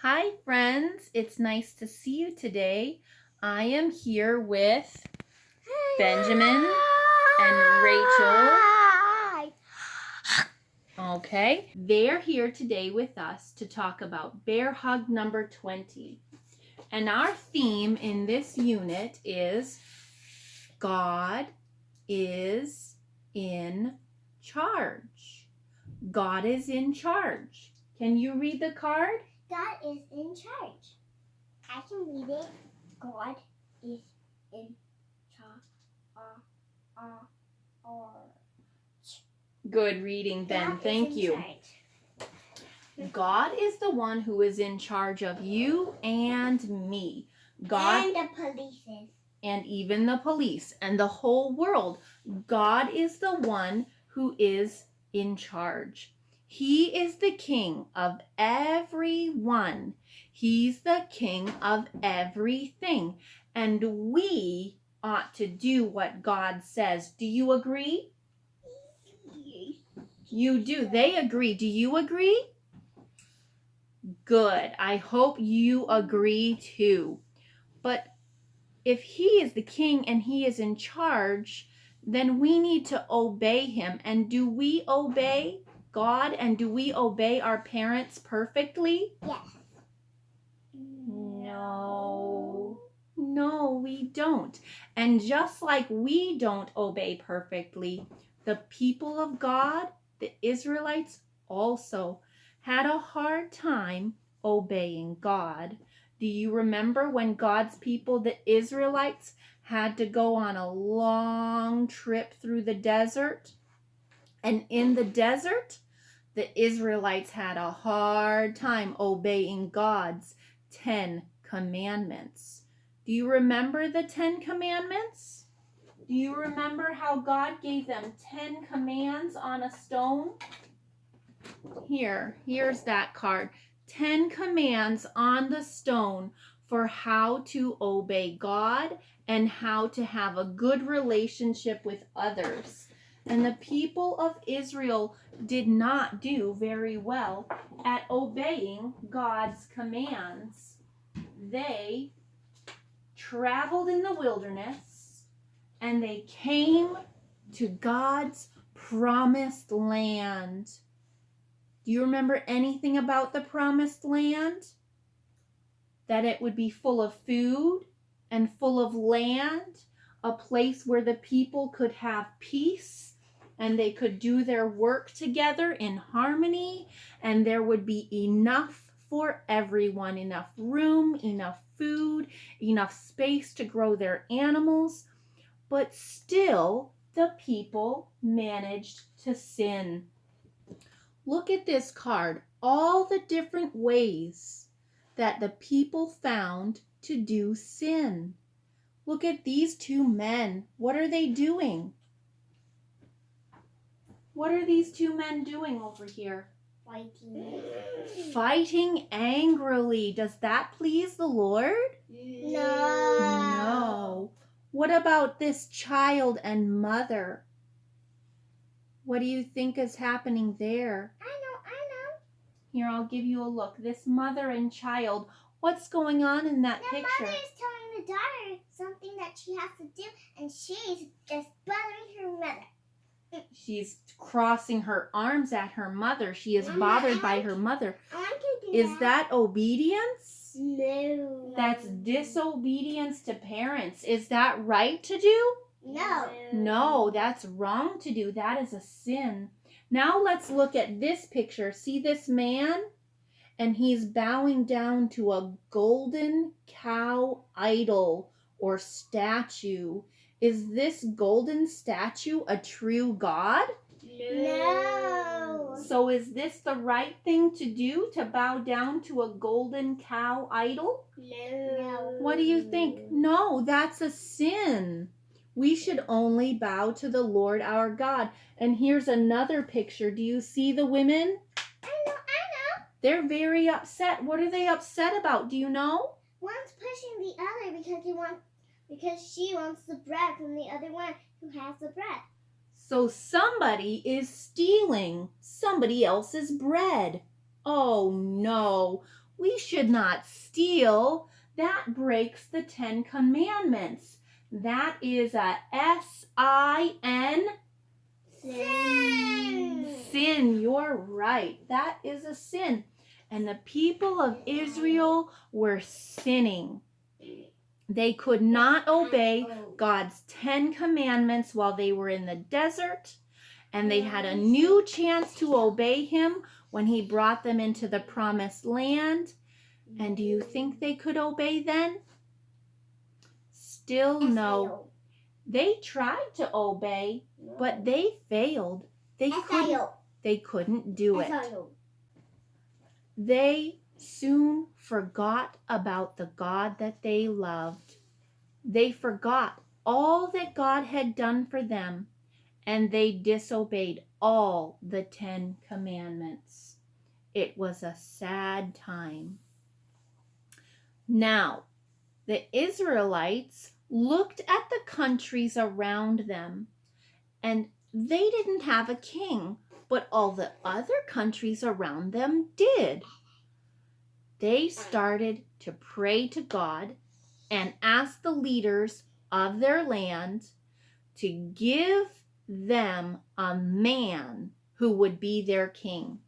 Hi friends, it's nice to see you today. I am here with Benjamin and Rachel. Okay, they're here today with us to talk about Bear Hug number 20. And our theme in this unit is God is in charge. God is in charge. Can you read the card? God is in charge. I can read it. God is in charge. Good reading, Ben. Thank you. God is the one who is in charge of you and me. God and the police. And even the police and the whole world. God is the one who is in charge. He is the king of everyone. He's the king of everything. And we ought to do what God says. Do you agree? You do. They agree. Do you agree? Good. I hope you agree too. But if he is the king and he is in charge, then we need to obey him. And do we obey God and do we obey our parents perfectly? Yes. No, we don't. And just like we don't obey perfectly, the people of God, the Israelites, also had a hard time obeying God. Do you remember when God's people, the Israelites, had to go on a long trip through the desert? And in the desert, the Israelites had a hard time obeying God's 10 commandments. Do you remember the 10 commandments? Do you remember how God gave them 10 commands on a stone? Here's that card. 10 commands on the stone for how to obey God and how to have a good relationship with others. And the people of Israel did not do very well at obeying God's commands. They traveled in the wilderness and they came to God's promised land. Do you remember anything about the promised land? That it would be full of food and full of land, a place where the people could have peace and they could do their work together in harmony, and there would be enough for everyone, enough room, enough food, enough space to grow their animals. But still, the people managed to sin. Look at this card, all the different ways that the people found to do sin. Look at these two men. What are they doing? What are these two men doing over here? Fighting angrily. Does that please the Lord? No. What about this child and mother? What do you think is happening there? I know. Here, I'll give you a look. This mother and child, what's going on in that picture? The mother is telling the daughter something that she has to do, and she's just bothering her mother. She's crossing her arms at her mother. She is bothered by her mother. Is that obedience? No. That's disobedience to parents. Is that right to do? No, that's wrong to do. That is a sin. Now let's look at this picture. See this man? And he's bowing down to a golden cow idol or statue. Is this golden statue a true God? No. So is this the right thing to do, to bow down to a golden cow idol? No. What do you think? No, that's a sin. We should only bow to the Lord our God. And here's another picture. Do you see the women? I know. They're very upset. What are they upset about? Do you know? One's pushing the other because she wants the bread from the other one who has the bread. So somebody is stealing somebody else's bread. Oh no. We should not steal. That breaks the 10 Commandments. That is a S-I-N. Sin. Sin, you're right. That is a sin. And the people of Israel were sinning. They could not obey God's 10 Commandments while they were in the desert. And they had a new chance to obey him when he brought them into the promised land. And do you think they could obey then? Still no. They tried to obey, but they failed. They couldn't do it. They soon forgot about the God that they loved. They forgot all that God had done for them, and they disobeyed all the 10 Commandments. It was a sad time. Now, the Israelites looked at the countries around them, and they didn't have a king, but all the other countries around them did. They started to pray to God and ask the leaders of their land to give them a man who would be their king.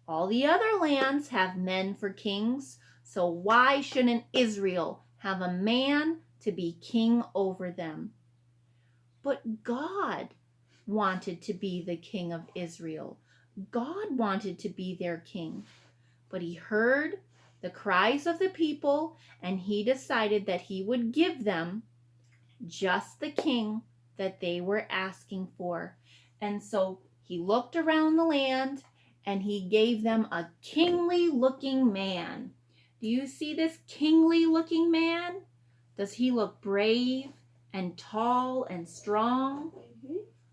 All the other lands have men for kings, so why shouldn't Israel have a man to be king over them? But God wanted to be the king of Israel. God wanted to be their king. But he heard the cries of the people, and he decided that he would give them just the king that they were asking for. And so he looked around the land, and he gave them a kingly looking man. Do you see this kingly looking man? Does he look brave and tall and strong?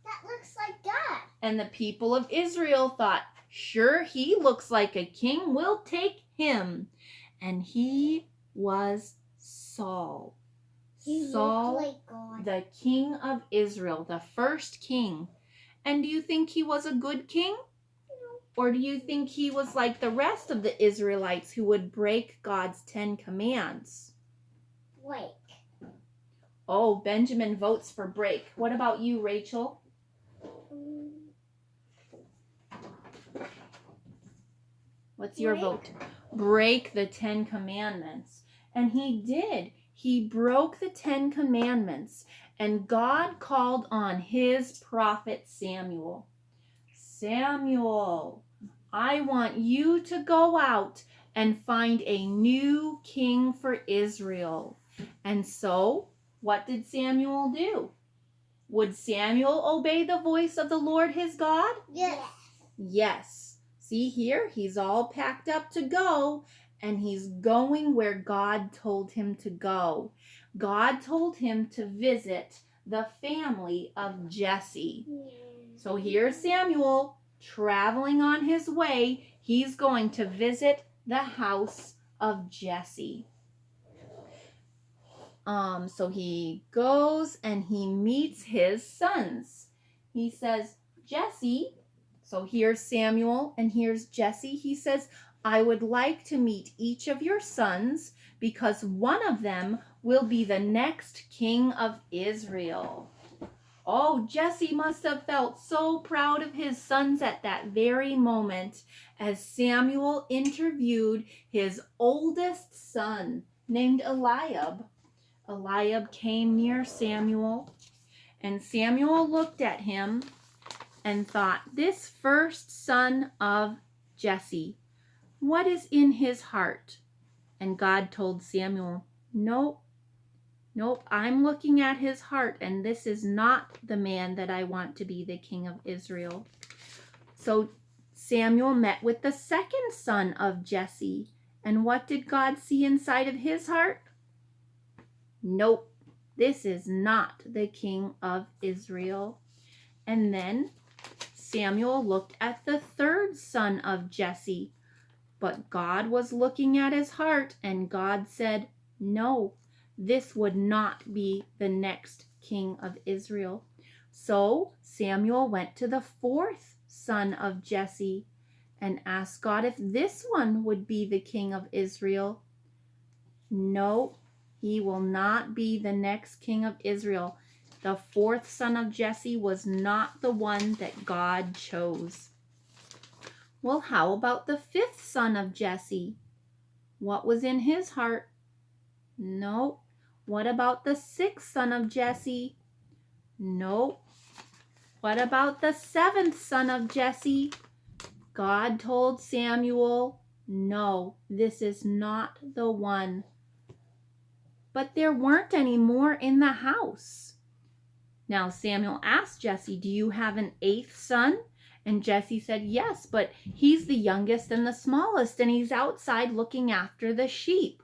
That looks like God. And the people of Israel thought, sure, he looks like a king. We'll take him. And he was Saul. Saul, like God. the king of Israel, the first king. And do you think he was a good king? Or do you think he was like the rest of the Israelites who would break God's 10 commands? Break. Oh, Benjamin votes for break. What about you, Rachel? What's your vote? Break the 10 commandments. And he did. He broke the 10 commandments. And God called on his prophet Samuel. Samuel, I want you to go out and find a new king for Israel. And so, what did Samuel do? Would Samuel obey the voice of the Lord his God? Yes. Yes. See here, he's all packed up to go, and he's going where God told him to go. God told him to visit the family of Jesse. So here's Samuel traveling on his way. He's going to visit the house of Jesse. So he goes and he meets his sons. He says, Jesse, so here's Samuel and here's Jesse. He says, I would like to meet each of your sons because one of them will be the next king of Israel. Oh, Jesse must have felt so proud of his sons at that very moment as Samuel interviewed his oldest son named Eliab. Eliab came near Samuel, and Samuel looked at him and thought, this first son of Jesse, what is in his heart? And God told Samuel, nope, I'm looking at his heart, and this is not the man that I want to be the king of Israel. So Samuel met with the second son of Jesse, and what did God see inside of his heart? Nope, this is not the king of Israel. And then Samuel looked at the third son of Jesse, but God was looking at his heart, and God said, no, this would not be the next king of Israel. So Samuel went to the fourth son of Jesse, and ask God if this one would be the king of Israel. No, he will not be the next king of Israel. The fourth son of Jesse was not the one that God chose. Well, how about the fifth son of Jesse? What was in his heart? No. What about the sixth son of Jesse? No. What about the seventh son of Jesse? God told Samuel, no, this is not the one. But there weren't any more in the house. Now Samuel asked Jesse, do you have an eighth son? And Jesse said, yes, but he's the youngest and the smallest, and he's outside looking after the sheep.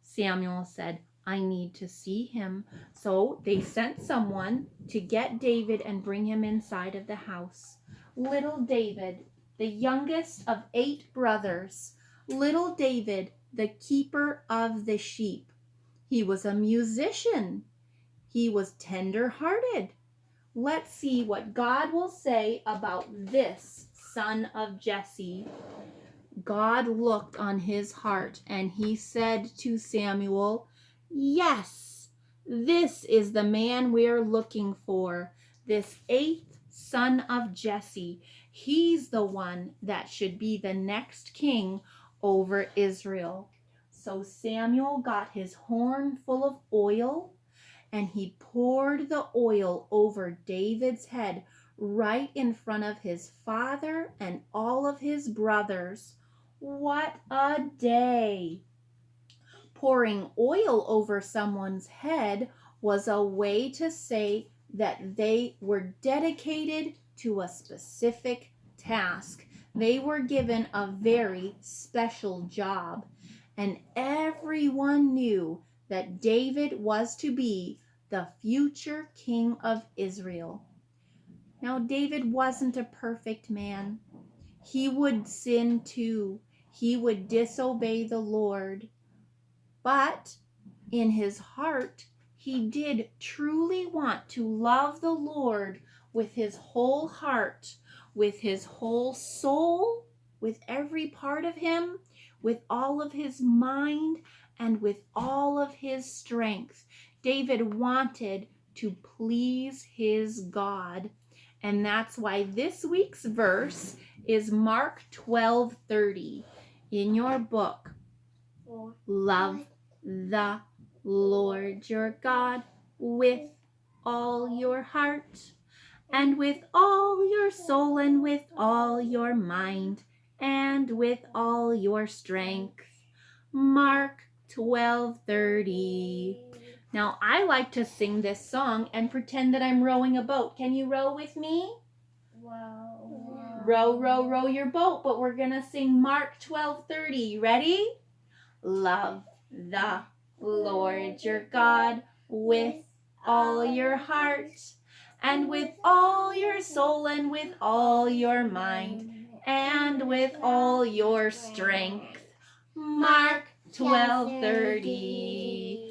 Samuel said, I need to see him. So they sent someone to get David and bring him inside of the house. Little David, the youngest of 8 brothers. Little David, the keeper of the sheep. He was a musician. He was tender-hearted. Let's see what God will say about this son of Jesse. God looked on his heart and he said to Samuel, yes, this is the man we're looking for, this 8th son of Jesse. He's the one that should be the next king over Israel. So Samuel got his horn full of oil and he poured the oil over David's head right in front of his father and all of his brothers. What a day! Pouring oil over someone's head was a way to say that they were dedicated to a specific task. They were given a very special job. And everyone knew that David was to be the future king of Israel. Now, David wasn't a perfect man. He would sin too. He would disobey the Lord. But in his heart, he did truly want to love the Lord with his whole heart, with his whole soul, with every part of him, with all of his mind, and with all of his strength. David wanted to please his God. And that's why this week's verse is Mark 12:30 in your book. Love the Lord your God with all your heart and with all your soul and with all your mind and with all your strength. Mark 12:30. Now I like to sing this song and pretend that I'm rowing a boat. Can you row with me? Wow. Row, row, row your boat, but we're going to sing Mark 12:30. Ready? Love the Lord your God with all your heart and with all your soul and with all your mind and with all your strength. Mark 12:30.